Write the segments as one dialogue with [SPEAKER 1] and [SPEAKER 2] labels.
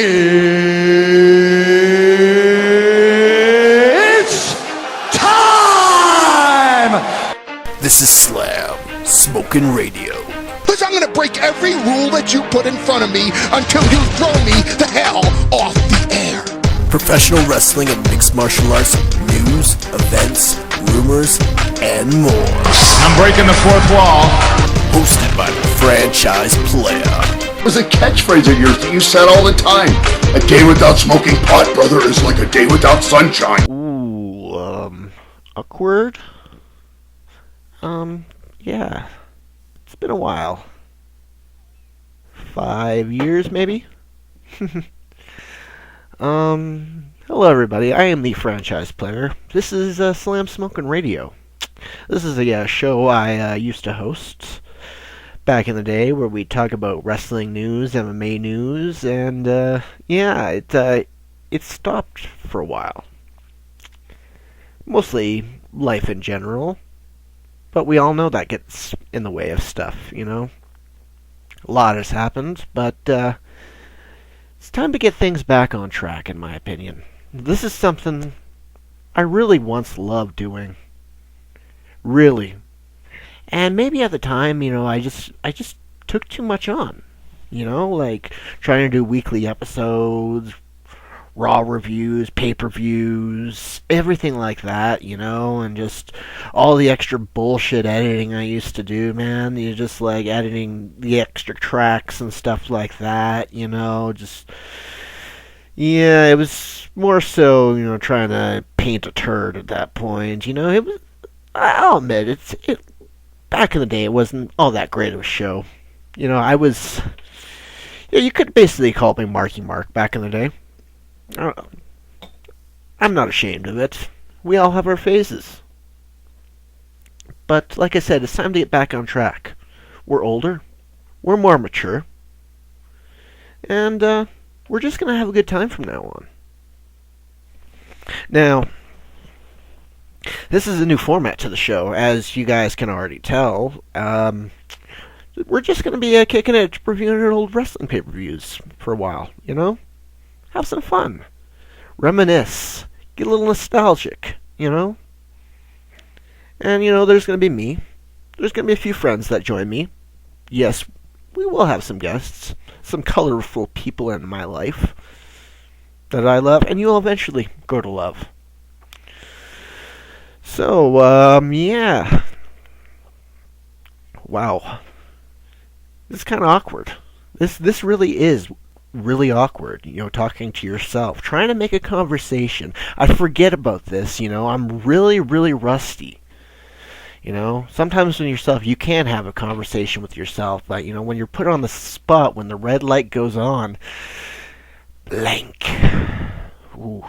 [SPEAKER 1] It's time!
[SPEAKER 2] This is Slam, Smok'n Radio.
[SPEAKER 3] Because I'm going to break every rule that you put in front of me until you throw me the hell off the air.
[SPEAKER 2] Professional wrestling and mixed martial arts, news, events, rumors, and more.
[SPEAKER 1] I'm breaking the fourth wall.
[SPEAKER 2] Hosted by the Franchise Playa.
[SPEAKER 4] It was a catchphrase of yours that you said all the time. A day without smoking pot, brother, is like a day without sunshine.
[SPEAKER 5] Ooh, awkward? Yeah. It's been a while. 5 years, maybe? Hello everybody, I am the Franchise Player. This is Slam Smok'n Radio. This is a show I used to host back in the day where we talk about wrestling news, MMA news, and it stopped for a while. Mostly life in general, but we all know that gets in the way of stuff, you know? A lot has happened, but it's time to get things back on track, in my opinion. This is something I really once loved doing. Really. And maybe at the time, you know, I just took too much on. You know, like trying to do weekly episodes, Raw reviews, pay-per-views, everything like that, you know, and just all the extra bullshit editing I used to do, man. You just like editing the extra tracks and stuff like that, you know, just... Yeah, it was more so, you know, trying to paint a turd at that point, you know. It was... I'll admit, it back in the day, it wasn't all that great of a show. You know, I was... Yeah, you could basically call me Marky Mark back in the day. I'm not ashamed of it. We all have our phases. But, like I said, it's time to get back on track. We're older. We're more mature. And, we're just going to have a good time from now on. Now, this is a new format to the show, as you guys can already tell. We're just going to be kicking it, reviewing old wrestling pay-per-views for a while, you know? Have some fun. Reminisce. Get a little nostalgic, you know? And, you know, there's going to be me. There's going to be a few friends that join me. Yes, we will have some guests. Some colorful people in my life that I love, and you'll eventually grow to love. So, yeah. Wow. This is kind of awkward. This really is really awkward, you know, talking to yourself, trying to make a conversation. I forget about this, you know, I'm really, really rusty. You know, sometimes when yourself, you can have a conversation with yourself, but, you know, when you're put on the spot, when the red light goes on, blank. Ooh.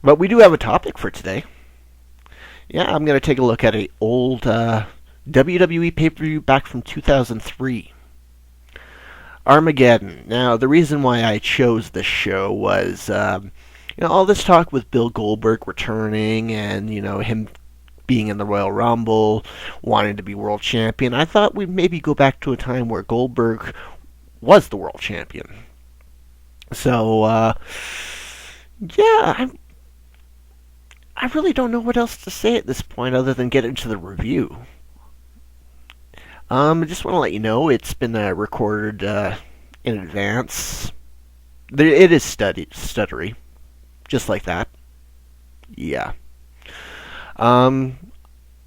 [SPEAKER 5] But we do have a topic for today. Yeah, I'm going to take a look at an old WWE pay-per-view back from 2003. Armageddon. Now, the reason why I chose this show was, you know, all this talk with Bill Goldberg returning and, you know, him being in the Royal Rumble, wanting to be world champion. I thought we'd maybe go back to a time where Goldberg was the world champion. So, yeah, I really don't know what else to say at this point other than get into the review. I just want to let you know it's been recorded in advance. It is stuttery, just like that. Yeah. I'm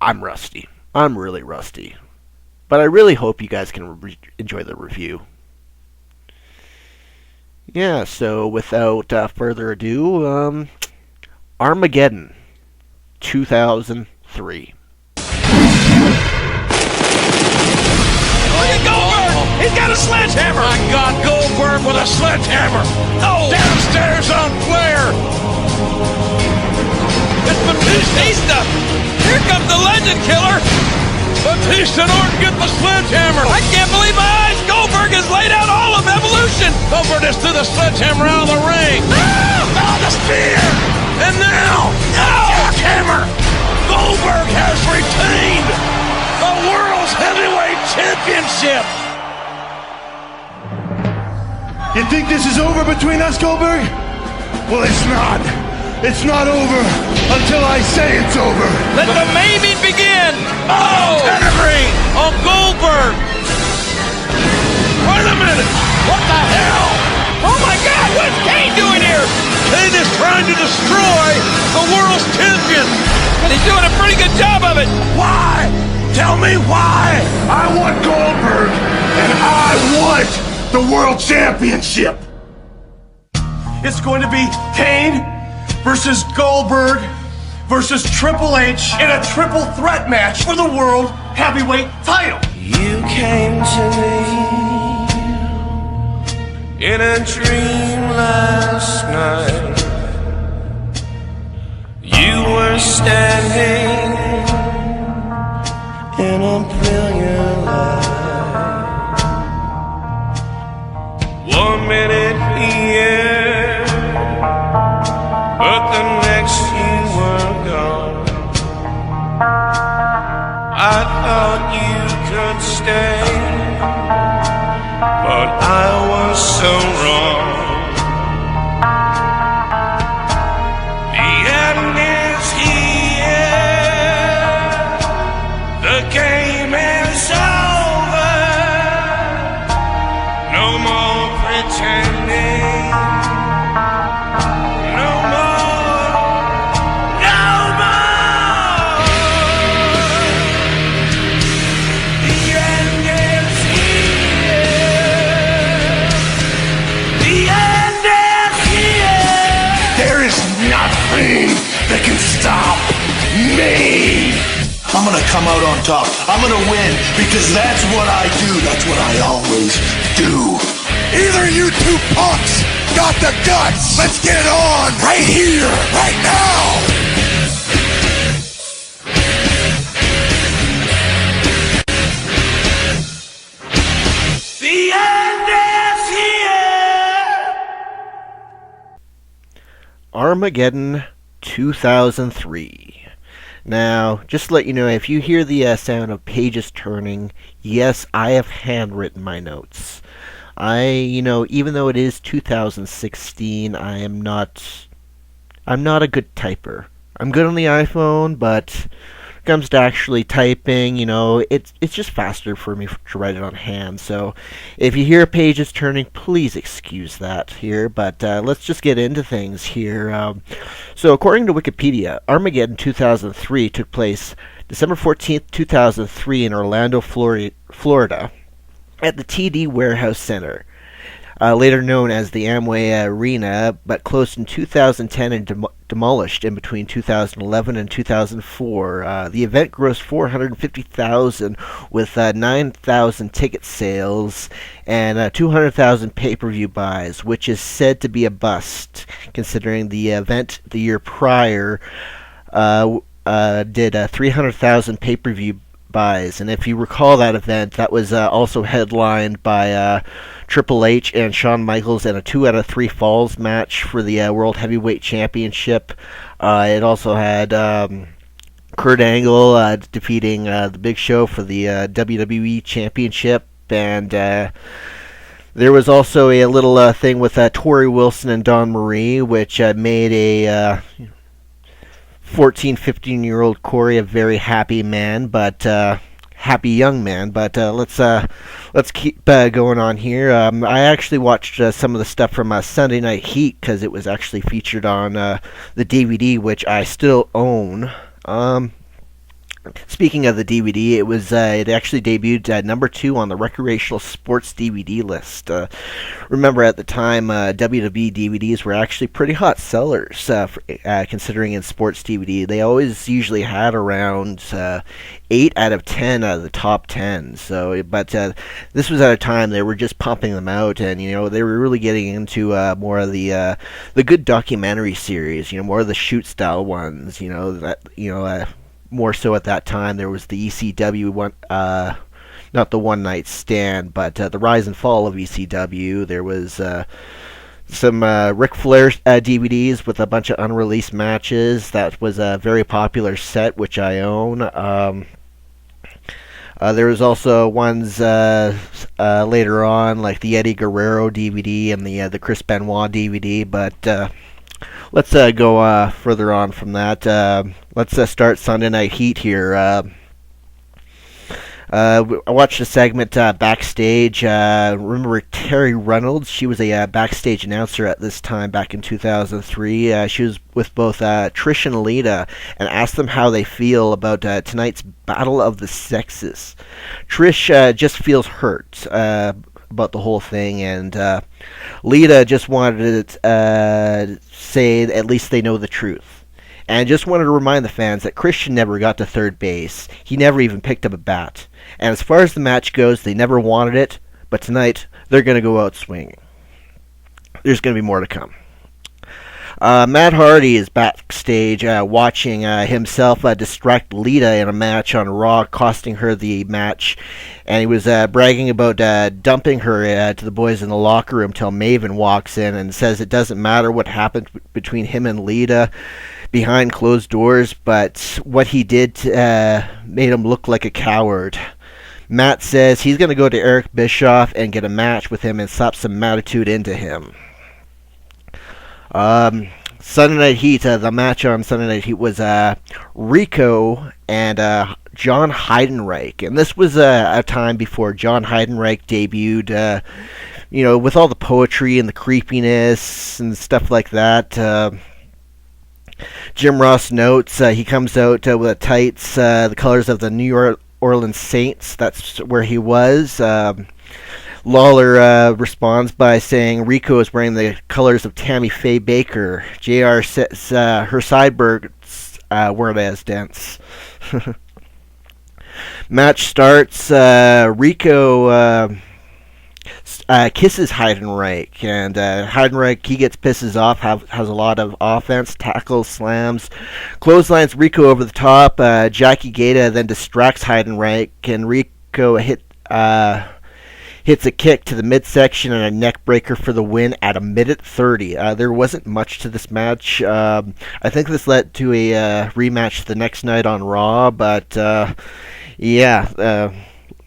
[SPEAKER 5] rusty. I'm really rusty. But I really hope you guys can enjoy the review. Yeah, so without further ado, Armageddon, 2003.
[SPEAKER 6] Look at Goldberg! He's got a sledgehammer! I got Goldberg with a sledgehammer! Oh! Downstairs on Flair! It's Batista! Here comes the legend killer! Batista and Orton get the sledgehammer! I can't believe my eyes! Goldberg has laid out all of evolution! Goldberg just threw the sledgehammer out of the ring! Ah! Oh, the spear! And now, jackhammer! Goldberg has retained the World's Heavyweight Championship!
[SPEAKER 1] You think this is over between us, Goldberg? Well, it's not. It's not over until I say it's over.
[SPEAKER 6] Let the maiming begin! Oh! Pedigree on Goldberg! Wait a minute! What the hell? Oh my God, what's Kane doing here? Kane is trying to destroy the world's champion! And he's doing a pretty good job of it!
[SPEAKER 4] Why? Tell me why! I want Goldberg, and I want the World Championship!
[SPEAKER 7] It's going to be Kane versus Goldberg versus Triple H in a triple threat match for the World Heavyweight title.
[SPEAKER 8] You came to me in a dream last night. You were standing in a brilliant light. 1 minute here, but the next you were gone. I thought you could stay, but I was so wrong. The end is here, the game is over. No more pretending. No more. No more. The end is here. The end is here.
[SPEAKER 4] There is nothing that can stop me! I'm gonna come out on top. I'm gonna win because that's what I do. That's what I always do.
[SPEAKER 3] Either you two punks got the guts. Let's get it on right here, right now.
[SPEAKER 8] The end is here.
[SPEAKER 5] Armageddon 2003. Now, just to let you know, if you hear the sound of pages turning, yes, I have handwritten my notes. Even though it is 2016, I'm not a good typer. I'm good on the iPhone, but when it comes to actually typing, it's just faster for me to write it on hand. So if you hear pages turning, please excuse that here. But let's just get into things here. So according to Wikipedia, Armageddon 2003 took place December 14th, 2003 in Orlando, Florida, at the TD Warehouse Center, later known as the Amway Arena, but closed in 2010 and demolished in between 2011 and 2004. The event grossed $450,000 with 9,000 ticket sales and 200,000 pay-per-view buys, which is said to be a bust, considering the event the year prior did 300,000 pay-per-view buys. And if you recall that event, that was also headlined by Triple H and Shawn Michaels in a 2 out of 3 falls match for the World Heavyweight Championship. It also had Kurt Angle defeating the Big Show for the WWE Championship, and there was also a little thing with Torrie Wilson and Dawn Marie, which made a 14, 15-year-old Corey a very happy man, but happy young man. But let's keep going on here. I actually watched some of the stuff from Sunday Night Heat because it was actually featured on the DVD, which I still own. Speaking of the DVD, it actually debuted at number 2 on the recreational sports DVD list. Remember, at the time, WWE DVDs were actually pretty hot sellers, considering in sports DVD. They always usually had around 8 out of 10 out of the top 10. So, but this was at a time they were just pumping them out, and they were really getting into more of the good documentary series. More of the shoot style ones. More so at that time, there was the ECW one, not the One Night Stand, but the Rise and Fall of ECW. There was some Ric Flair DVDs with a bunch of unreleased matches. That was a very popular set, which I own. There was also ones later on, like the Eddie Guerrero DVD and the Chris Benoit DVD, but let's go further on from that. Let's start Sunday Night Heat here. I watched a segment backstage. Remember Terry Reynolds? She was a backstage announcer at this time back in 2003. She was with both Trish and Lita and asked them how they feel about tonight's Battle of the Sexes. Trish just feels hurt about the whole thing, and Lita just wanted to say at least they know the truth. And just wanted to remind the fans that Christian never got to third base. He never even picked up a bat. And as far as the match goes, they never wanted it, but tonight they're going to go out swinging. There's going to be more to come. Matt Hardy is backstage watching himself distract Lita in a match on Raw, costing her the match. And he was bragging about dumping her to the boys in the locker room till Maven walks in and says it doesn't matter what happened between him and Lita behind closed doors, but what he did made him look like a coward. Matt says he's going to go to Eric Bischoff and get a match with him and slap some attitude into him. Sunday Night Heat, the match on Sunday Night Heat was Rico and John Heidenreich. And this was a time before John Heidenreich debuted, with all the poetry and the creepiness and stuff like that. Jim Ross notes he comes out with tights, the colors of the New Orleans Saints. That's where he was. Lawler responds by saying Rico is wearing the colors of Tammy Faye Baker. JR says her sideburns weren't as dense. Match starts. Rico kisses Heidenreich, and Heidenreich, he gets pisses off, has a lot of offense, tackles, slams, clotheslines Rico over the top. Jackie Gaeta then distracts Heidenreich, and Rico hits a kick to the midsection and a neck breaker for the win at a minute 30. There wasn't much to this match. I think this led to a rematch the next night on Raw, but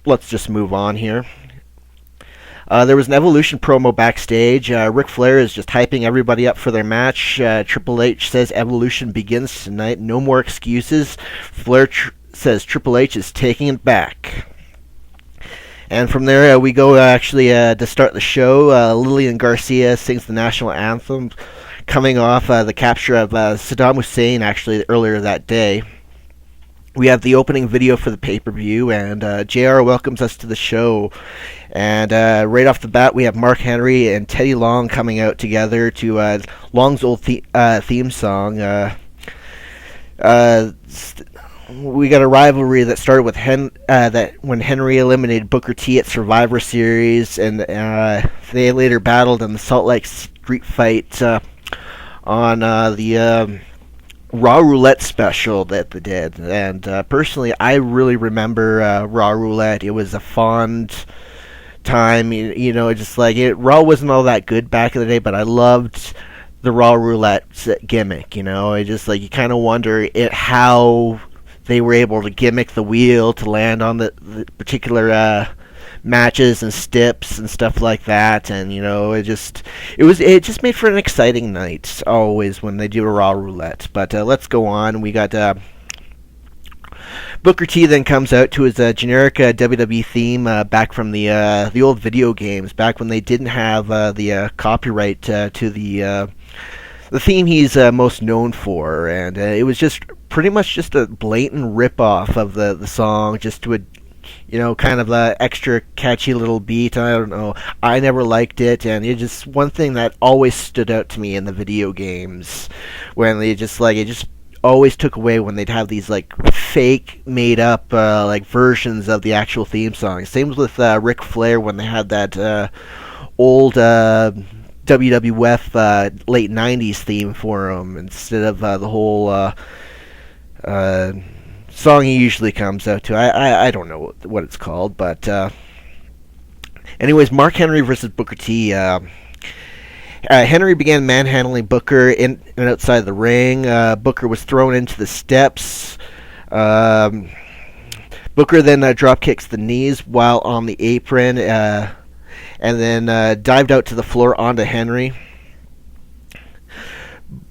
[SPEAKER 5] let's just move on here. There was an Evolution promo backstage. Ric Flair is just hyping everybody up for their match. Triple H says Evolution begins tonight. No more excuses. Flair says Triple H is taking it back. And from there, we go to start the show. Lillian Garcia sings the national anthem, coming off the capture of Saddam Hussein, actually, earlier that day. We have the opening video for the pay-per-view, and JR welcomes us to the show. And right off the bat, we have Mark Henry and Teddy Long coming out together to Long's old theme song. We got a rivalry that started with that when Henry eliminated Booker T at Survivor Series, and they later battled in the Salt Lake Street Fight on the Raw Roulette special that they did. And personally, I really remember Raw Roulette. It was a fond time, Raw wasn't all that good back in the day, but I loved the Raw Roulette gimmick. You kind of wonder how they were able to gimmick the wheel to land on the particular matches and steps and stuff like that, and it just made for an exciting night always when they do a Raw Roulette. But let's go on. We got Booker T then comes out to his generic WWE theme back from the old video games, back when they didn't have the copyright to the theme he's most known for, and it was just pretty much just a blatant rip-off of the song, just to a kind of a extra catchy little beat. I don't know. I never liked it, and it's just one thing that always stood out to me in the video games, when they just it just always took away when they'd have these fake made up versions of the actual theme song. Same with Ric Flair when they had that old WWF late 90s theme for him instead of the whole song he usually comes out to. I don't know what it's called, but anyways, Mark Henry versus Booker T. Henry began manhandling Booker in and outside the ring. Booker was thrown into the steps. But Booker then drop kicks the knees while on the apron, and then dived out to the floor onto Henry.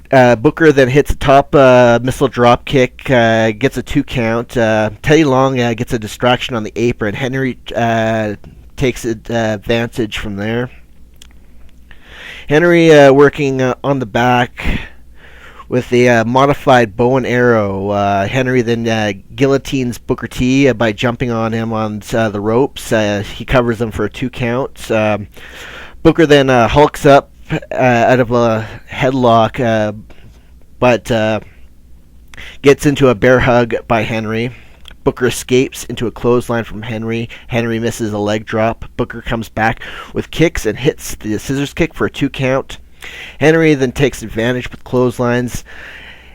[SPEAKER 5] Booker then hits a top missile drop kick, gets a 2 count. Teddy Long gets a distraction on the apron. Henry takes advantage from there. Henry working on the back with a modified bow and arrow. Henry then guillotines Booker T by jumping on him on the ropes. He covers him for a 2 count. Booker then hulks up out of a headlock, but gets into a bear hug by Henry. Booker escapes into a clothesline from Henry. Henry misses a leg drop. Booker comes back with kicks and hits the scissors kick for a 2 count. Henry then takes advantage with clotheslines.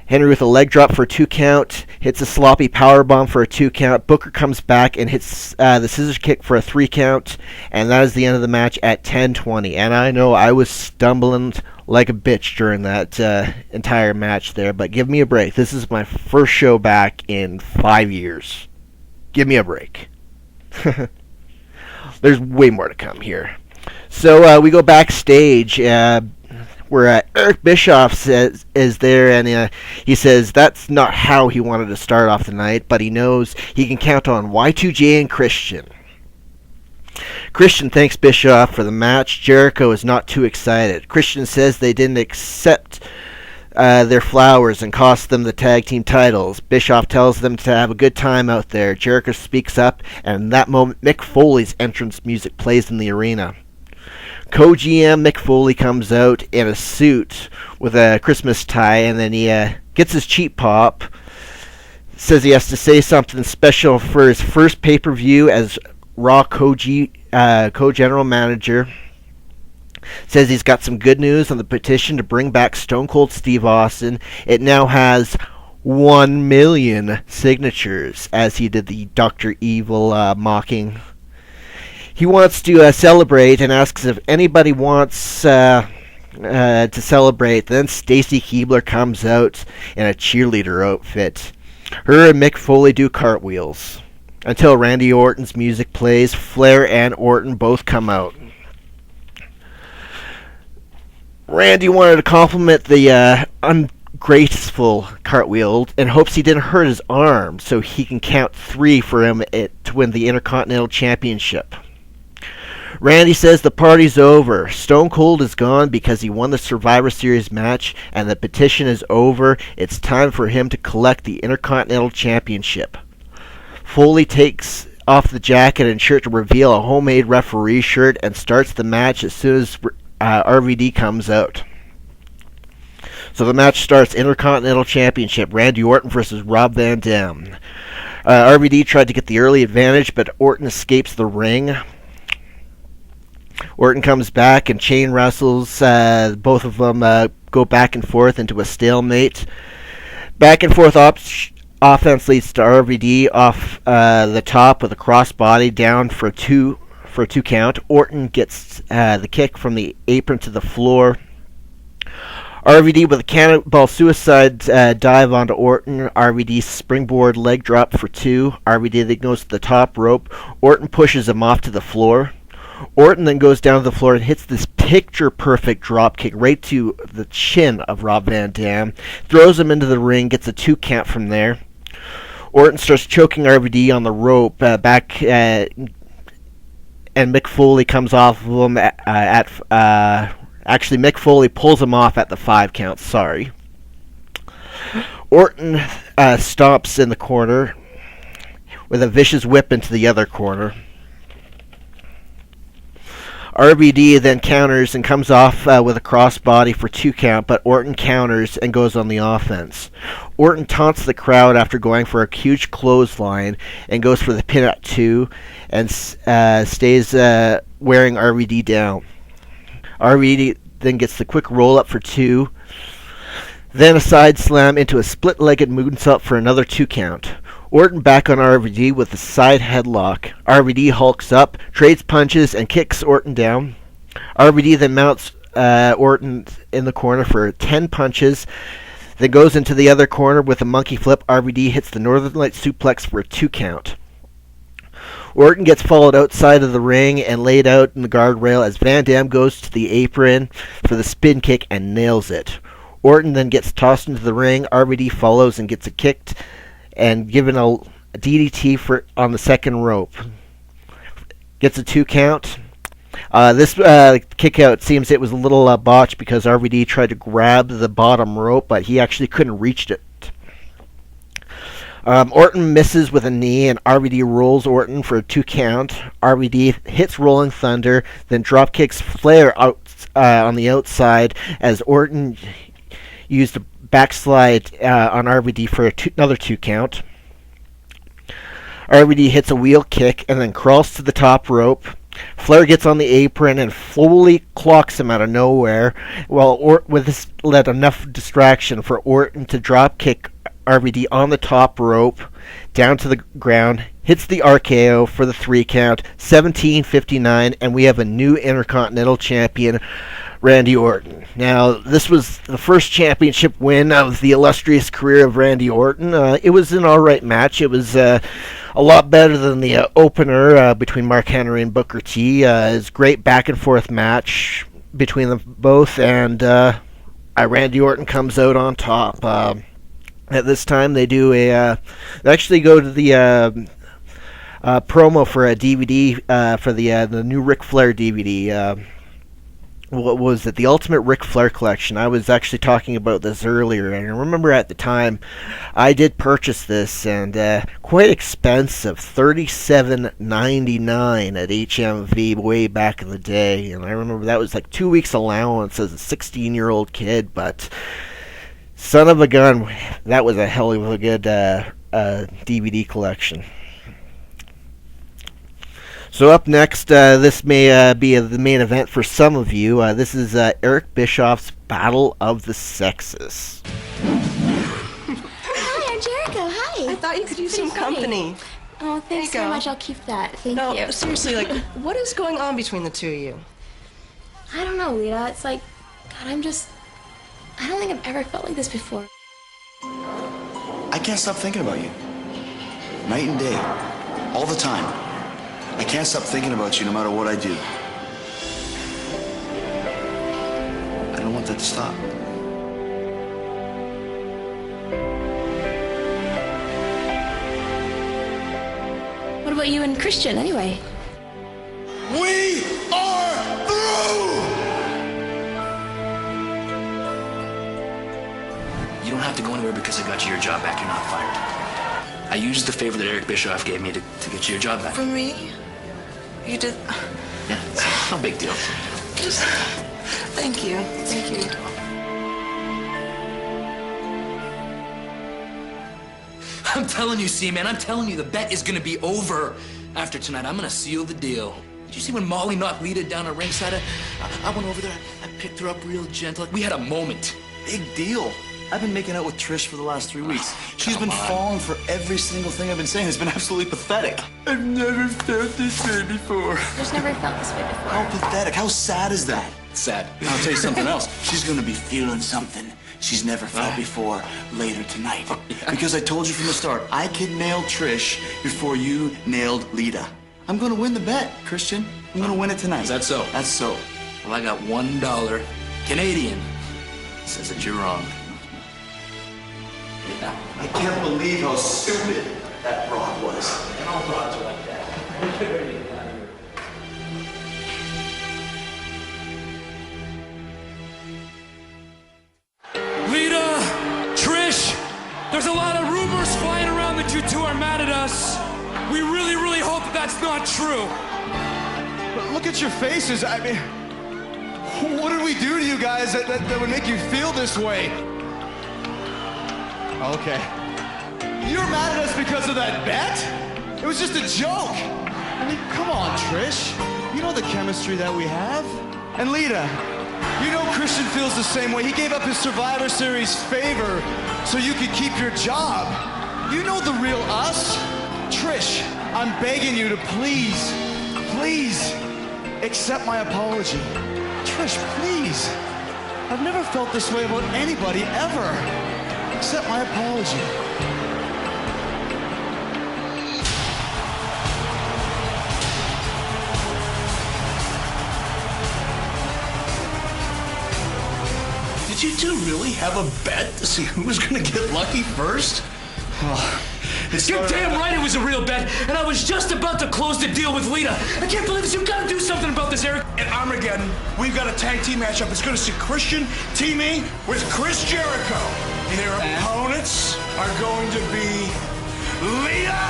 [SPEAKER 5] Henry with a leg drop for a 2 count, hits a sloppy powerbomb for a 2 count. Booker comes back and hits the scissors kick for a 3 count, and that is the end of the match at 10:20. And I know I was stumbling like a bitch during that entire match there, but give me a break. This is my first show back in 5 years. Give me a break. There's way more to come here. So we go backstage where Eric Bichoffs is there, and he says that's not how he wanted to start off the night, but he knows he can count on Y2J and Christian. Christian thanks Bischoff for the match. Jericho is not too excited. Christian says they didn't accept their flowers and cost them the tag team titles. Bischoff tells them to have a good time out there. Jericho speaks up, and in that moment Mick Foley's entrance music plays in the arena. Co-GM Mick Foley comes out in a suit with a Christmas tie, and then he gets his cheap pop. Says he has to say something special for his first pay-per-view as Raw co-general manager. Says he's got some good news on the petition to bring back Stone Cold Steve Austin. It now has 1 million signatures, as he did the Dr. Evil mocking. He wants to celebrate and asks if anybody wants to celebrate. Then Stacy Keibler comes out in a cheerleader outfit. Her and Mick Foley do cartwheels until Randy Orton's music plays. Flair and Orton both come out. Randy wanted to compliment the ungraceful cartwheel and hopes he didn't hurt his arm so he can count 3 for him to win the Intercontinental Championship. Randy says the party's over. Stone Cold is gone because he won the Survivor Series match, and the petition is over. It's time for him to collect the Intercontinental Championship. Foley takes off the jacket and shirt to reveal a homemade referee shirt and starts the match as soon as RVD comes out. So the match starts. Intercontinental Championship. Randy Orton versus Rob Van Dam. RVD tried to get the early advantage, but Orton escapes the ring. Orton comes back and chain wrestles. Both of them go back and forth into a stalemate. Back and forth offense leads to RVD off the top with a crossbody down for a 2 count. Orton gets the kick from the apron to the floor. RVD with a cannonball suicide dive onto Orton. RVD springboard leg drop for 2. RVD then goes to the top rope. Orton pushes him off to the floor. Orton then goes down to the floor and hits this picture-perfect drop kick right to the chin of Rob Van Dam. Throws him into the ring, gets a 2 count from there. Orton starts choking RVD on the rope back, and Mick Foley comes off of him actually, Mick Foley pulls him off at the 5 count. Sorry. Orton stomps in the corner with a vicious whip into the other corner. RVD then counters and comes off with a crossbody for 2 count, but Orton counters and goes on the offense. Orton taunts the crowd after going for a huge clothesline and goes for the pin at 2 and stays wearing RVD down. RVD then gets the quick roll-up for 2, then a side slam into a split-legged moonsault for another 2 count. Orton back on RVD with a side headlock. RVD hulks up, trades punches, and kicks Orton down. RVD then mounts Orton in the corner for 10 punches, then goes into the other corner with a monkey flip. RVD hits the Northern Light suplex for a 2 count. Orton gets followed outside of the ring and laid out in the guardrail as Van Dam goes to the apron for the spin kick and nails it. Orton then gets tossed into the ring. RVD follows and gets a kicked and given a DDT on the second rope. Gets a 2 count. This kick out seems it was a little botched because RVD tried to grab the bottom rope, but he actually couldn't reach it. Orton misses with a knee, and RVD rolls Orton for a 2 count. RVD hits Rolling Thunder, then drop kicks Flair out on the outside as Orton used a backslide on RVD for another 2 count. RVD hits a wheel kick and then crawls to the top rope. Flair gets on the apron and Foley clocks him out of nowhere, with this led enough distraction for Orton to drop kick RVD on the top rope down to the ground, hits the RKO for the 3 count, 17:59, and we have a new Intercontinental Champion, Randy Orton. Now, this was the first championship win of the illustrious career of Randy Orton. It was an alright match. It was a lot better than the opener between Mark Henry and Booker T. It's a great back and forth match between them both, and Randy Orton comes out on top. At this time, they do they actually go to the promo for a DVD for the new Ric Flair DVD. What was it? The Ultimate Ric Flair Collection. I was actually talking about this earlier, and I remember at the time I did purchase this, and quite expensive, $37.99 at HMV way back in the day. And I remember that was like 2 weeks allowance as a 16-year-old kid, but son of a gun, that was a hell of a good DVD collection. So up next, this may be the main event for some of you. This is Eric Bichoff's Battle of the Sexes.
[SPEAKER 9] Hi, I'm Jericho. Hi.
[SPEAKER 10] I thought you could use some company.
[SPEAKER 9] Oh, thanks so much. I'll keep that. Thank you.
[SPEAKER 10] No, seriously, like, what is going on between the two of you?
[SPEAKER 9] I don't know, Lita. It's like, God, I don't think I've ever felt like this before.
[SPEAKER 11] I can't stop thinking about you. Night and day. All the time. I can't stop thinking about you no matter what I do. I don't want that to stop.
[SPEAKER 9] What about you and Christian, anyway?
[SPEAKER 4] We are through!
[SPEAKER 12] You don't have to go anywhere because I got you your job back. You're not fired. I used the favor that Eric Bischoff gave me to get you your job back.
[SPEAKER 10] For me? You did...
[SPEAKER 12] Yeah, it's no big deal.
[SPEAKER 10] Just... Thank you. Thank you.
[SPEAKER 12] I'm telling you, C-Man, I'm telling you, the bet is gonna be over after tonight. I'm gonna seal the deal. Did you see when Molly knocked Lita down at ringside? I went over there, I picked her up real gentle. Like, we had a moment.
[SPEAKER 11] Big deal. I've been making out with Trish for the last 3 weeks. She's been falling for every single thing I've been saying. It's been absolutely pathetic. I've never felt this way before.
[SPEAKER 9] I've never felt this way before.
[SPEAKER 11] How pathetic. How sad is that?
[SPEAKER 12] Sad.
[SPEAKER 11] And I'll tell you something else. She's gonna be feeling something she's never felt before later tonight. Because I told you from the start, I could nail Trish before you nailed Lita. I'm gonna win the bet, Christian. I'm gonna win it tonight.
[SPEAKER 12] Is that so?
[SPEAKER 11] That's so.
[SPEAKER 12] Well, I got $1 Canadian. Says that you're wrong.
[SPEAKER 11] I can't believe how stupid that broad was.
[SPEAKER 12] And all broads are like that.
[SPEAKER 6] Lita, Trish, there's a lot of rumors flying around that you two are mad at us. We really, really hope that that's not true.
[SPEAKER 1] But look at your faces. I mean, what did we do to you guys that would make you feel this way? Okay. You're mad at us because of that bet? It was just a joke. I mean, come on, Trish. You know the chemistry that we have. And Lita, you know Christian feels the same way. He gave up his Survivor Series favor so you could keep your job. You know the real us. Trish, I'm begging you to please, please accept my apology. Trish, please. I've never felt this way about anybody ever. Accept my apology.
[SPEAKER 4] Did you two really have a bet to see who was going to get lucky first?
[SPEAKER 12] You're damn right it was a real bet, and I was just about to close the deal with Lita. I can't believe this. You've got to do something about this, Eric.
[SPEAKER 7] At Armageddon, we've got a tag team matchup. It's going to see Christian teaming with Chris Jericho. Their opponents are going to be Lita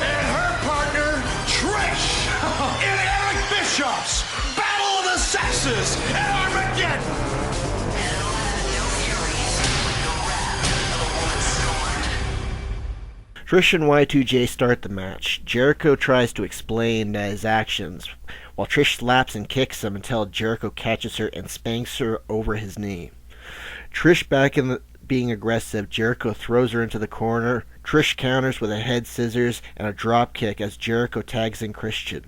[SPEAKER 7] and her partner, Trish. And Eric Bichoffs. Battle of the Sexes at Armageddon.
[SPEAKER 5] Trish and Y2J start the match. Jericho tries to explain his actions, while Trish slaps and kicks him until Jericho catches her and spanks her over his knee. Trish back in being aggressive, Jericho throws her into the corner. Trish counters with a head scissors and a drop kick as Jericho tags in Christian.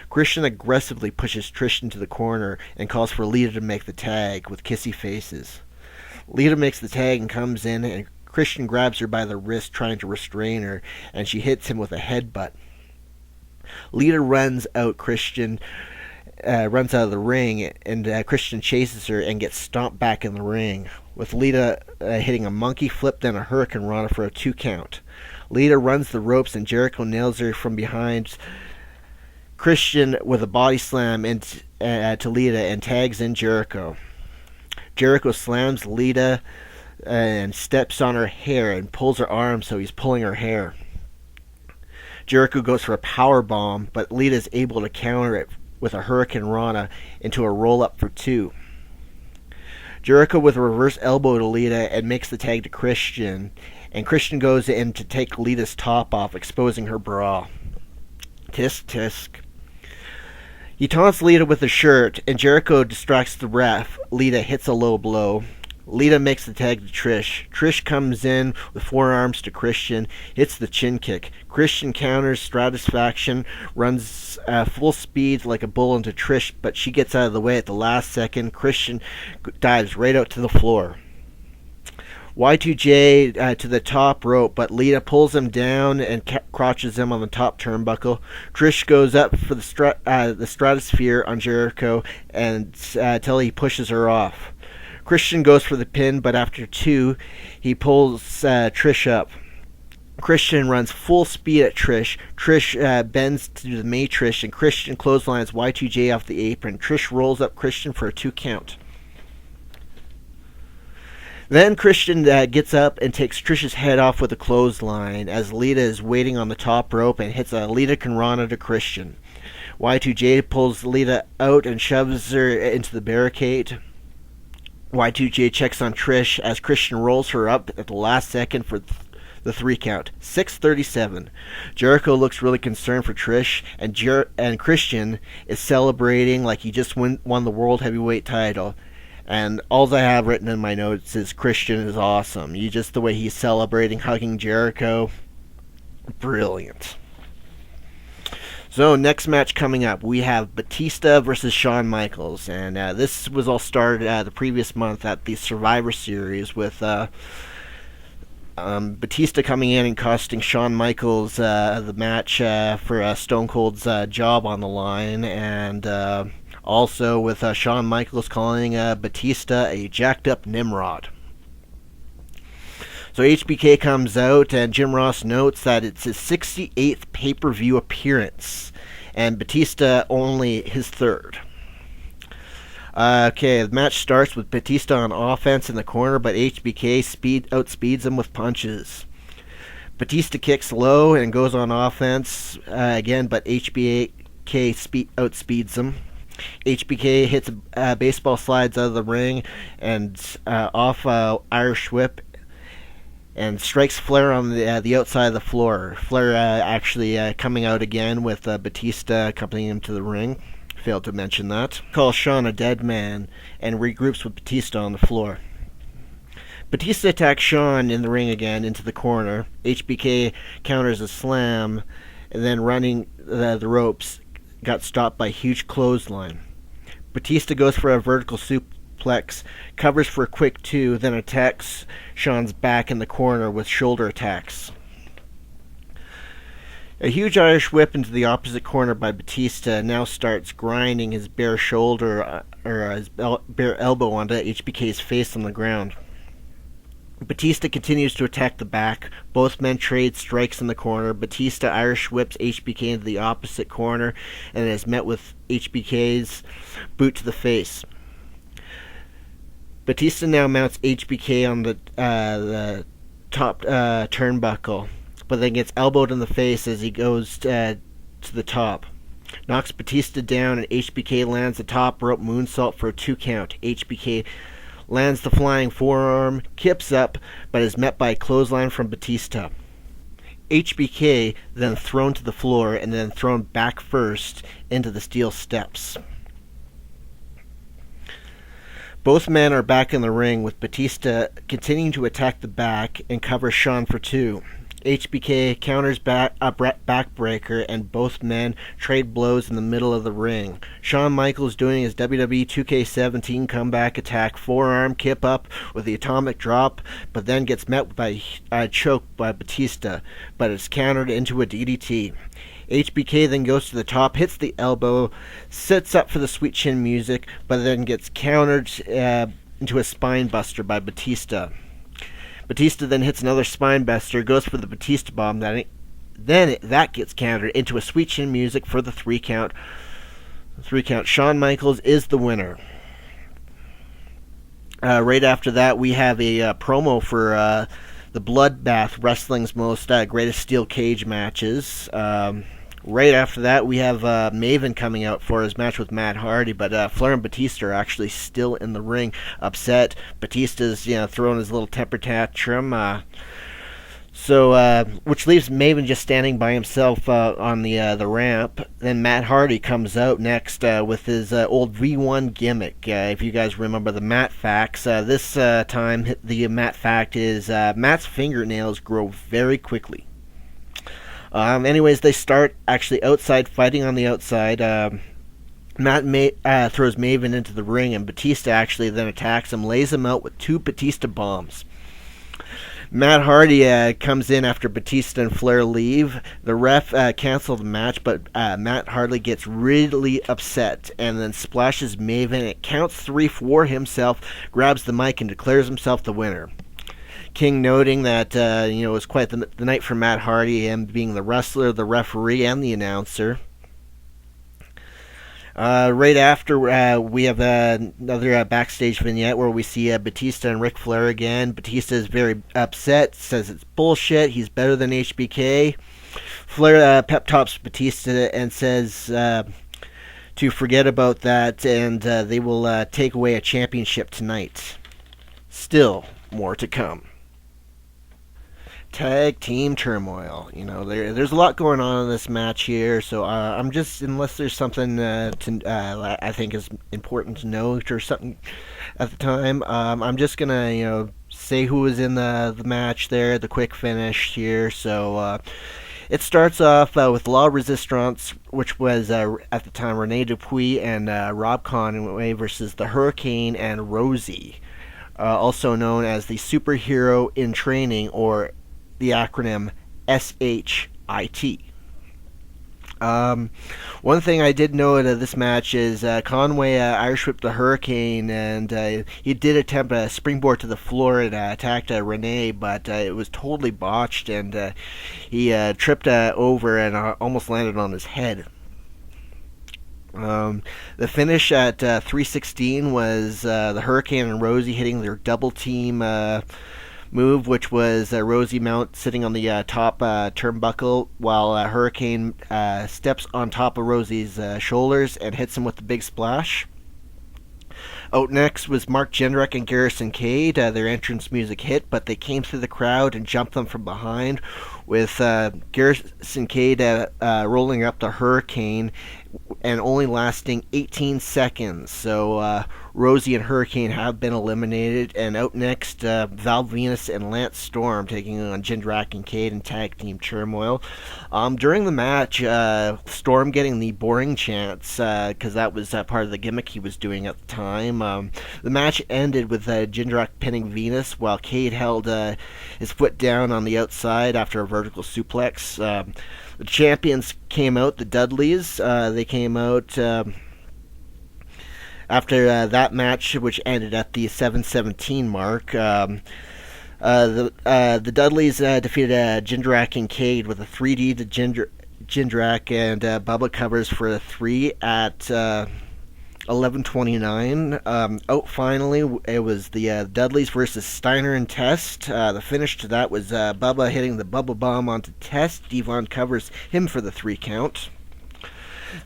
[SPEAKER 5] Christian aggressively pushes Trish into the corner and calls for Lita to make the tag with kissy faces. Lita makes the tag and comes in, and Christian grabs her by the wrist trying to restrain her, and she hits him with a headbutt. Lita runs out of the ring, and Christian chases her and gets stomped back in the ring, with Lita hitting a monkey flip, then a hurricane rana for a 2 count. Lita runs the ropes, and Jericho nails her from behind Christian with a body slam to Lita and tags in Jericho. Jericho slams Lita and steps on her hair and pulls her arm so he's pulling her hair. Jericho goes for a power bomb, but Lita is able to counter it with a hurricane rana into a roll-up for 2. Jericho with a reverse elbow to Lita and makes the tag to Christian, and Christian goes in to take Lita's top off, exposing her bra. Tisk tisk. He taunts Lita with the shirt, and Jericho distracts the ref. Lita hits a low blow. Lita makes the tag to Trish. Trish comes in with forearms to Christian, hits the chin kick. Christian counters Stratisfaction, runs full speed like a bull into Trish, but she gets out of the way at the last second. Christian dives right out to the floor. Y2J to the top rope, but Lita pulls him down and crotches him on the top turnbuckle. Trish goes up for the stratosphere on Jericho until he pushes her off. Christian goes for the pin, but after 2, he pulls Trish up. Christian runs full speed at Trish. Trish bends to the Matrix, and Christian clotheslines Y2J off the apron. Trish rolls up Christian for a 2 count. Then Christian gets up and takes Trish's head off with a clothesline as Lita is waiting on the top rope and hits a Lita Conrana to Christian. Y2J pulls Lita out and shoves her into the barricade. Y2J checks on Trish as Christian rolls her up at the last second for the 3 count. 6:37. Jericho looks really concerned for Trish, and Christian is celebrating like he just won the World Heavyweight title. And all I have written in my notes is Christian is awesome. The way he's celebrating, hugging Jericho. Brilliant. So, next match coming up, we have Batista versus Shawn Michaels. And this was all started the previous month at the Survivor Series with Batista coming in and costing Shawn Michaels the match for Stone Cold's job on the line. And also with Shawn Michaels calling Batista a jacked-up Nimrod. So HBK comes out, and Jim Ross notes that it's his 68th pay-per-view appearance, and Batista only his 3rd. Okay, the match starts with Batista on offense in the corner, but HBK outspeeds him with punches. Batista kicks low and goes on offense again, but HBK outspeeds him. HBK hits baseball slides out of the ring and off Irish whip, and strikes Flair on the outside of the floor. Flair actually coming out again with Batista accompanying him to the ring. Failed to mention that. Calls Shawn a dead man and regroups with Batista on the floor. Batista attacks Shawn in the ring again into the corner. HBK counters a slam, and then running the ropes got stopped by a huge clothesline. Batista goes for a vertical suplex, covers for a quick 2, then attacks Shawn's back in the corner with shoulder attacks. A huge Irish whip into the opposite corner by Batista now starts grinding his bare shoulder bare elbow onto HBK's face on the ground. Batista continues to attack the back. Both men trade strikes in the corner. Batista Irish whips HBK into the opposite corner and is met with HBK's boot to the face. Batista now mounts HBK on the top turnbuckle, but then gets elbowed in the face as he goes to the top. Knocks Batista down, and HBK lands a top rope moonsault for a 2 count. HBK lands the flying forearm, kips up, but is met by a clothesline from Batista. HBK then thrown to the floor and then thrown back first into the steel steps. Both men are back in the ring, with Batista continuing to attack the back and cover Shawn for 2. HBK counters a backbreaker, and both men trade blows in the middle of the ring. Shawn Michaels doing his WWE 2K17 comeback attack forearm kip up with the atomic drop, but then gets met by a choke by Batista, but is countered into a DDT. HBK then goes to the top, hits the elbow, sets up for the sweet chin music, but then gets countered into a spine buster by Batista. Batista then hits another spine buster, goes for the Batista bomb, that gets countered into a sweet chin music for the 3 count. Shawn Michaels is the winner. Right after that, we have a promo for the Bloodbath Wrestling's most greatest steel cage matches. Right after that, we have Maven coming out for his match with Matt Hardy, but Flair and Batista are actually still in the ring, upset. Batista's throwing his little temper tantrum, which leaves Maven just standing by himself on the ramp. Then Matt Hardy comes out next with his old V1 gimmick. If you guys remember the Matt facts, this time the Matt fact is Matt's fingernails grow very quickly. Anyways, they start actually outside, fighting on the outside. Matt throws Maven into the ring, and Batista actually then attacks him, lays him out with 2 Batista bombs. Matt Hardy comes in after Batista and Flair leave. The ref cancels the match, but Matt Hardy gets really upset and then splashes Maven. It counts 3 for himself, grabs the mic, and declares himself the winner. King noting that it was quite the night for Matt Hardy, him being the wrestler, the referee, and the announcer. Right after, we have another backstage vignette where we see Batista and Ric Flair again. Batista is very upset, says it's bullshit, he's better than HBK. Flair pep talks Batista and says to forget about that, and they will take away a championship tonight. Still more to come. Tag team turmoil. There's a lot going on in this match here, so I'm just, unless there's something I think is important to note or something at the time, I'm just gonna say who was in the match there, the quick finish here. So it starts off with La Resistance, which was at the time Rene Dupuis and Rob Conway versus the Hurricane and Rosie, also known as the Superhero in Training, or the acronym SHIT. One thing I did note of this match is Conway Irish whipped the Hurricane, and he did attempt a springboard to the floor and attacked Rene, but it was totally botched, and he tripped over and almost landed on his head. The finish at 3:16 was the Hurricane and Rosie hitting their double team move, which was Rosie Mount sitting on the top turnbuckle, while Hurricane steps on top of Rosie's shoulders and hits him with the big splash. Out next was Mark Jindrak and Garrison Cade. Their entrance music hit, but they came through the crowd and jumped them from behind, with Garrison Cade rolling up the Hurricane and only lasting 18 seconds. So Rosie and Hurricane have been eliminated, and out next, Val Venus and Lance Storm taking on Jindrak and Cade in tag team turmoil. During the match, Storm getting the boring chants, because that was part of the gimmick he was doing at the time. The match ended with Jindrak pinning Venus, while Cade held his foot down on the outside after a vertical suplex. The champions came out, the Dudleys. They came out After that match, which ended at the 7:17 mark, the Dudleys defeated Jindrak and Cade with a 3D to Jindrak, and Bubba covers for a 3 at 11:29. Finally, it was the Dudleys versus Steiner and Test. The finish to that was Bubba hitting the Bubba Bomb onto Test. Devon covers him for the 3 count.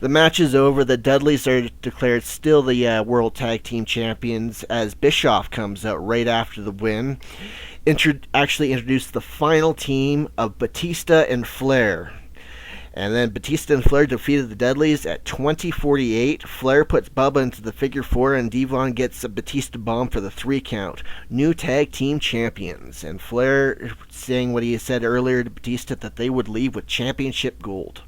[SPEAKER 5] The match is over. The Dudleys are declared still the World Tag Team Champions as Bischoff comes out right after the win. Actually introduced the final team of Batista and Flair. And then Batista and Flair defeated the Dudleys at 20:48. Flair puts Bubba into the figure 4, and Devon gets a Batista bomb for the 3 count. New tag team champions. And Flair saying what he said earlier to Batista, that they would leave with championship gold.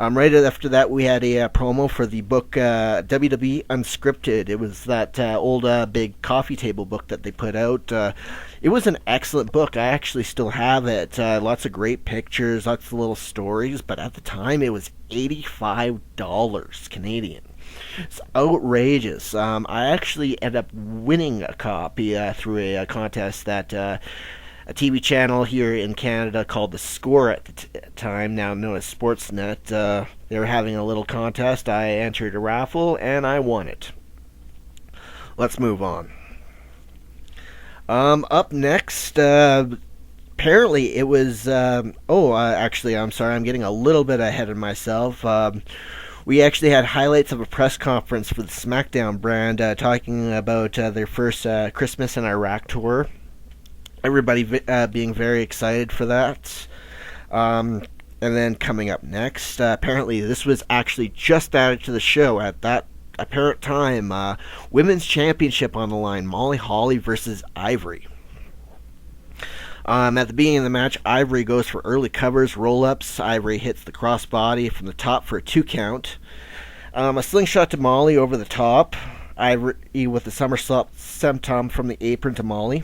[SPEAKER 5] Right after that, we had a promo for the book WWE Unscripted. It was that old big coffee table book that they put out. It was an excellent book. I actually still have it. Lots of great pictures, lots of little stories, but at the time it was $85 Canadian. It's outrageous. I actually ended up winning a copy through a contest that a TV channel here in Canada called The Score at the time, now known as Sportsnet. They were having a little contest. I entered a raffle, and I won it. Let's move on. Up next, apparently it was... actually, I'm sorry, I'm getting a little bit ahead of myself. We actually had highlights of a press conference for the SmackDown brand talking about their first Christmas in Iraq tour. Everybody being very excited for that. And then coming up next, apparently this was actually just added to the show at that apparent time. Women's Championship on the line, Molly Holly versus Ivory. At the beginning of the match, Ivory goes for early covers, roll-ups. Ivory hits the crossbody from the top for a 2 count. A slingshot to Molly over the top. Ivory with the somersault senton from the apron to Molly.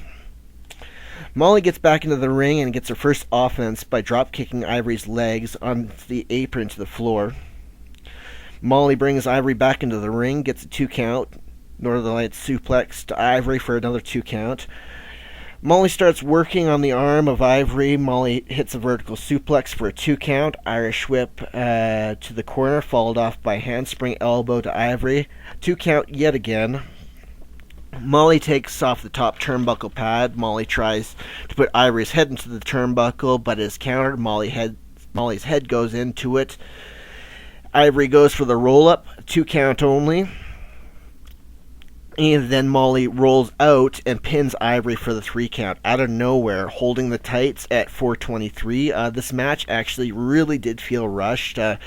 [SPEAKER 5] Molly gets back into the ring and gets her first offense by drop-kicking Ivory's legs on the apron to the floor. Molly brings Ivory back into the ring, gets a 2 count. Northern Lights suplex to Ivory for another 2 count. Molly starts working on the arm of Ivory. Molly hits a vertical suplex for a 2 count. Irish whip to the corner, followed off by handspring elbow to Ivory. 2 count yet again. Molly takes off the top turnbuckle pad. Molly tries to put Ivory's head into the turnbuckle, but is countered. Molly's head goes into it. Ivory goes for the roll-up, 2 count only. And then Molly rolls out and pins Ivory for the 3 count out of nowhere, holding the tights at 4:23. This match actually really did feel rushed. The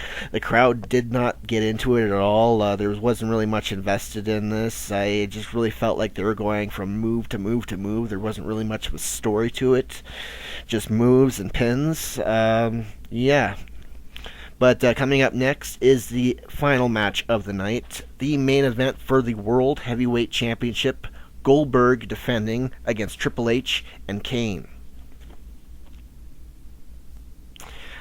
[SPEAKER 5] crowd did not get into it at all. There wasn't really much invested in this. I just really felt like they were going from move to move to move. There wasn't really much of a story to it. Just moves and pins. Yeah. But coming up next is the final match of the night, the main event for the World Heavyweight Championship, Goldberg defending against Triple H and Kane.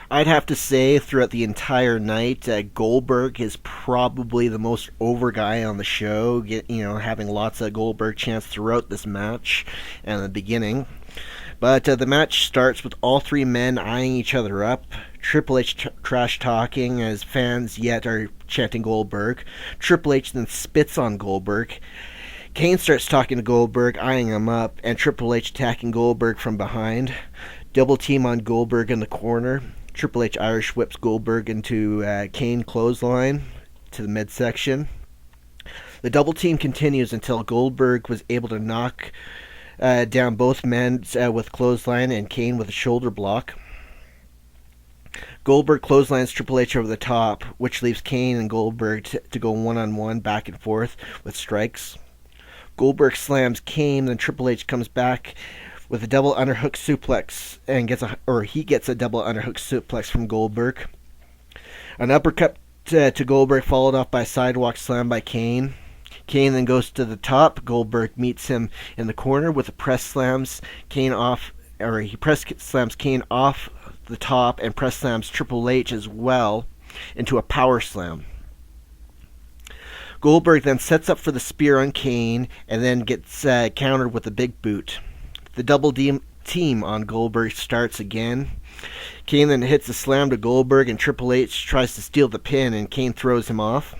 [SPEAKER 5] I'd have to say throughout the entire night, Goldberg is probably the most over guy on the show, having lots of Goldberg chants throughout this match and the beginning. But the match starts with all 3 men eyeing each other up. Triple H trash talking as fans yet are chanting Goldberg. Triple H then spits on Goldberg. Kane starts talking to Goldberg, eyeing him up, and Triple H attacking Goldberg from behind. Double team on Goldberg in the corner. Triple H Irish whips Goldberg into Kane clothesline to the midsection. The double team continues until Goldberg was able to knock down both men with clothesline and Kane with a shoulder block. Goldberg clotheslines Triple H over the top, which leaves Kane and Goldberg to go one-on-one back and forth with strikes. Goldberg slams Kane, then Triple H comes back with a double underhook suplex and gets a double underhook suplex from Goldberg. An uppercut to Goldberg followed off by a sidewalk slam by Kane. Kane then goes to the top. Goldberg meets him in the corner with a press slams Kane off, or he press slams Kane off the top and press slams Triple H as well into a power slam. Goldberg then sets up for the spear on Kane and then gets countered with a big boot. The double team on Goldberg starts again. Kane then hits a slam to Goldberg, and Triple H tries to steal the pin, and Kane throws him off.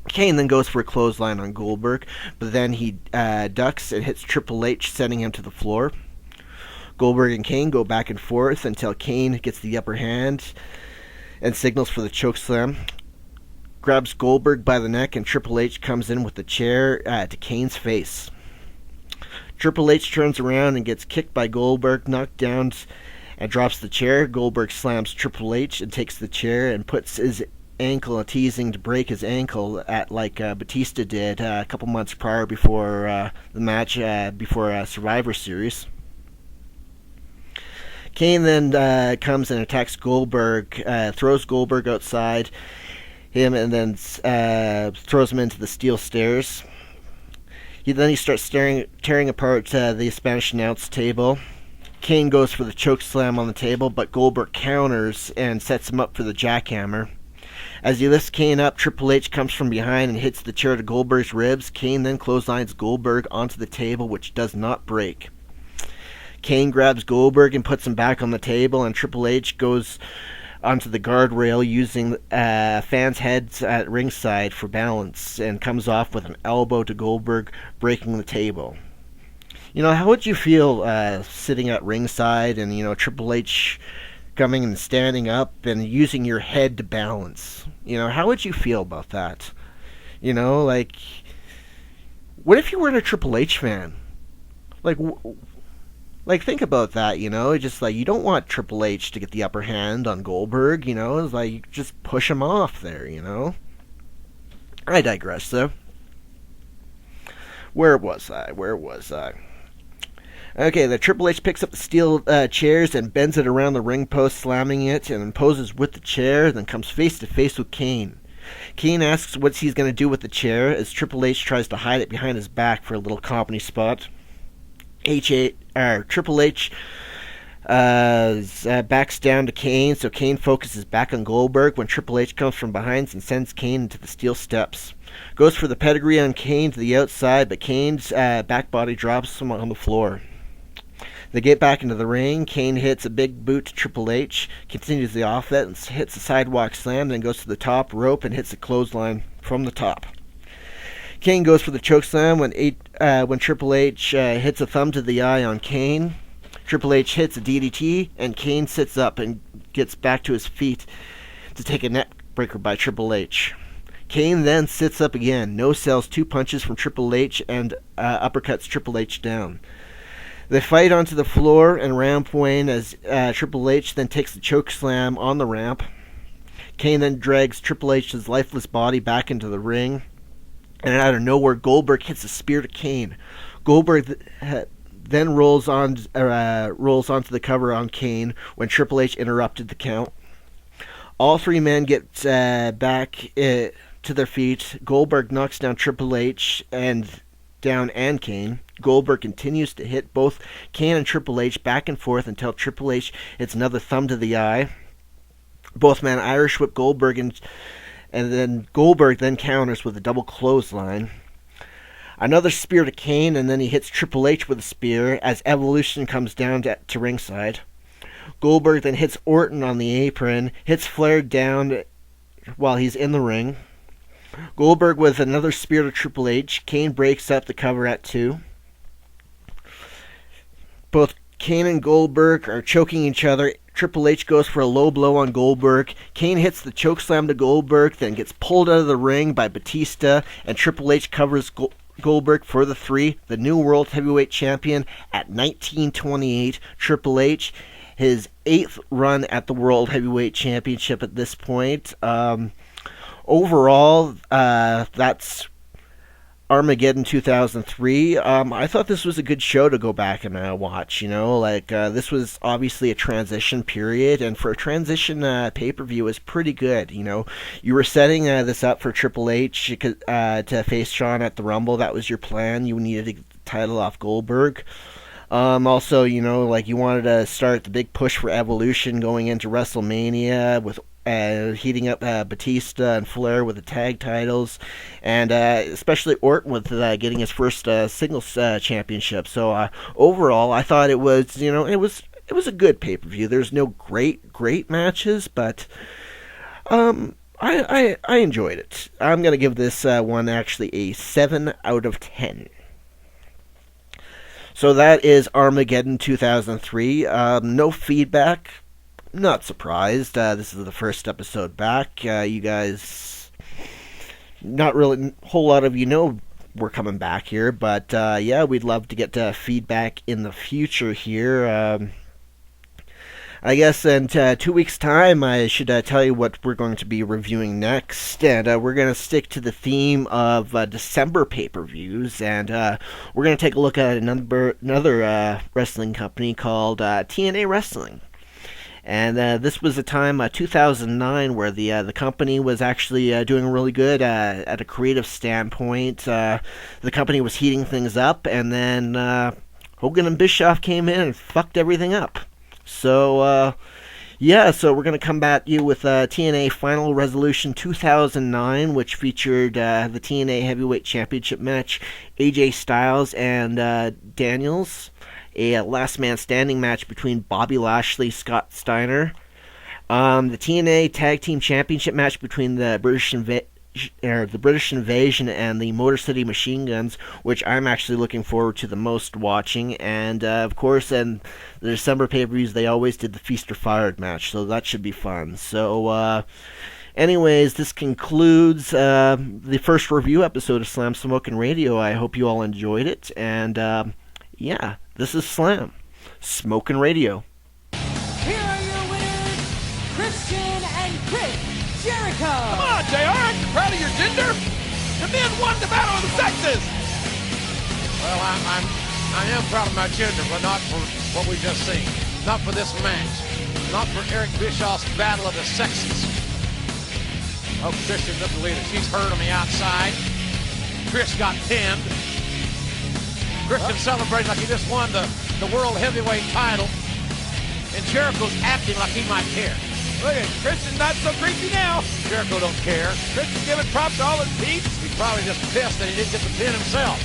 [SPEAKER 5] Kane then goes for a clothesline on Goldberg, but then he ducks and hits Triple H, sending him to the floor. Goldberg and Kane go back and forth until Kane gets the upper hand and signals for the chokeslam. Grabs Goldberg by the neck, and Triple H comes in with the chair to Kane's face. Triple H turns around and gets kicked by Goldberg, knocked down, and drops the chair. Goldberg slams Triple H and takes the chair and puts his ankle, teasing to break his ankle like Batista did a couple months prior before the match, before Survivor Series. Kane then comes and attacks Goldberg, throws Goldberg outside him, and then throws him into the steel stairs. Then he starts tearing apart the Spanish announce table. Kane goes for the choke slam on the table, but Goldberg counters and sets him up for the jackhammer. As he lifts Kane up, Triple H comes from behind and hits the chair to Goldberg's ribs. Kane then clotheslines Goldberg onto the table, which does not break. Kane grabs Goldberg and puts him back on the table, and Triple H goes onto the guardrail using fans' heads at ringside for balance, and comes off with an elbow to Goldberg, breaking the table. How would you feel sitting at ringside and, Triple H coming and standing up and using your head to balance? How would you feel about that? What if you weren't a Triple H fan? Think about that, just you don't want Triple H to get the upper hand on Goldberg, it's just push him off there, I digress, though. Where was I? Okay, the Triple H picks up the steel chairs and bends it around the ring post, slamming it, and then poses with the chair, then comes face to face with Kane. Kane asks what he's going to do with the chair, as Triple H tries to hide it behind his back for a little comedy spot. Triple H backs down to Kane, so Kane focuses back on Goldberg when Triple H comes from behind and sends Kane into the steel steps. Goes for the pedigree on Kane to the outside, but Kane's back body drops him on the floor. They get back into the ring. Kane hits a big boot to Triple H, continues the offense, hits a sidewalk slam, then goes to the top rope and hits a clothesline from the top. Kane goes for the chokeslam when Triple H hits a thumb to the eye on Kane. Triple H hits a DDT, and Kane sits up and gets back to his feet to take a neck breaker by Triple H. Kane then sits up again, no-sells 2 punches from Triple H, and uppercuts Triple H down. They fight onto the floor and ramp Wayne as Triple H then takes the chokeslam on the ramp. Kane then drags Triple H's lifeless body back into the ring. And out of nowhere, Goldberg hits a spear to Kane. Goldberg then rolls onto the cover on Kane when Triple H interrupted the count. All 3 men get back to their feet. Goldberg knocks down Triple H and Kane. Goldberg continues to hit both Kane and Triple H back and forth until Triple H hits another thumb to the eye. Both men Irish whip Goldberg and then Goldberg then counters with a double clothesline. Another spear to Kane, and then he hits Triple H with a spear as Evolution comes down to ringside. Goldberg then hits Orton on the apron, hits Flair down while he's in the ring. Goldberg with another spear to Triple H. Kane breaks up the cover at 2. Both Kane and Goldberg are choking each other. Triple H goes for a low blow on Goldberg. Kane hits the chokeslam to Goldberg, then gets pulled out of the ring by Batista, and Triple H covers Goldberg for the 3, the new World Heavyweight Champion at 1928. Triple H, his 8th run at the World Heavyweight Championship at this point. Overall, that's Armageddon 2003. I thought this was a good show to go back and watch. This was obviously a transition period, and for a transition pay-per-view, it was pretty good. You were setting this up for Triple H to face Shawn at the Rumble. That was your plan. You needed to get the title off Goldberg. Also, you wanted to start the big push for Evolution going into WrestleMania with heating up Batista and Flair with the tag titles, and especially Orton with getting his first singles championship. So overall, I thought it was, it was a good pay-per-view. There's no great matches, but I enjoyed it. I'm going to give this one actually a 7 out of 10. So that is Armageddon 2003. No feedback. Not surprised. This is the first episode back. You guys, not really a whole lot of you know we're coming back here, but yeah, we'd love to get feedback in the future here. I guess in 2 weeks' time, I should tell you what we're going to be reviewing next, and we're going to stick to the theme of December pay-per-views, and we're going to take a look at another wrestling company called TNA Wrestling. And this was a time, 2009, where the company was actually doing really good at a creative standpoint. The company was heating things up, and then Hogan and Bischoff came in and fucked everything up. So, yeah, so we're going to come at you with TNA Final Resolution 2009, which featured the TNA Heavyweight Championship match, AJ Styles and Daniels, a last man standing match between Bobby Lashley, Scott Steiner, the TNA Tag Team Championship match between the British Invasion and the Motor City Machine Guns, which I'm actually looking forward to the most watching. And, of course, in the December pay-per-views, they always did the Feast or Fired match, so that should be fun. So, anyways, this concludes the first review episode of Slam Smok'n Radio. I hope you all enjoyed it, and, yeah, this is Slam Smok'n Radio.
[SPEAKER 13] Here are your winners, Christian and Chris Jericho.
[SPEAKER 6] Come on, JR, aren't you proud of your gender? The men won the battle of the sexes.
[SPEAKER 14] Well, I am proud of my gender, but not for what we just seen. Not for this match. Not for Eric Bischoff's battle of the sexes. Oh, Christian doesn't lead it. She's hurt on the outside. Chris got pinned. Christian celebrating like he just won the World Heavyweight title. And Jericho's acting like he might care.
[SPEAKER 6] Look at Christian's not so creepy now.
[SPEAKER 14] Jericho don't care.
[SPEAKER 6] Christian's giving props to all his peeps.
[SPEAKER 14] He's probably just pissed that he didn't get the pin himself.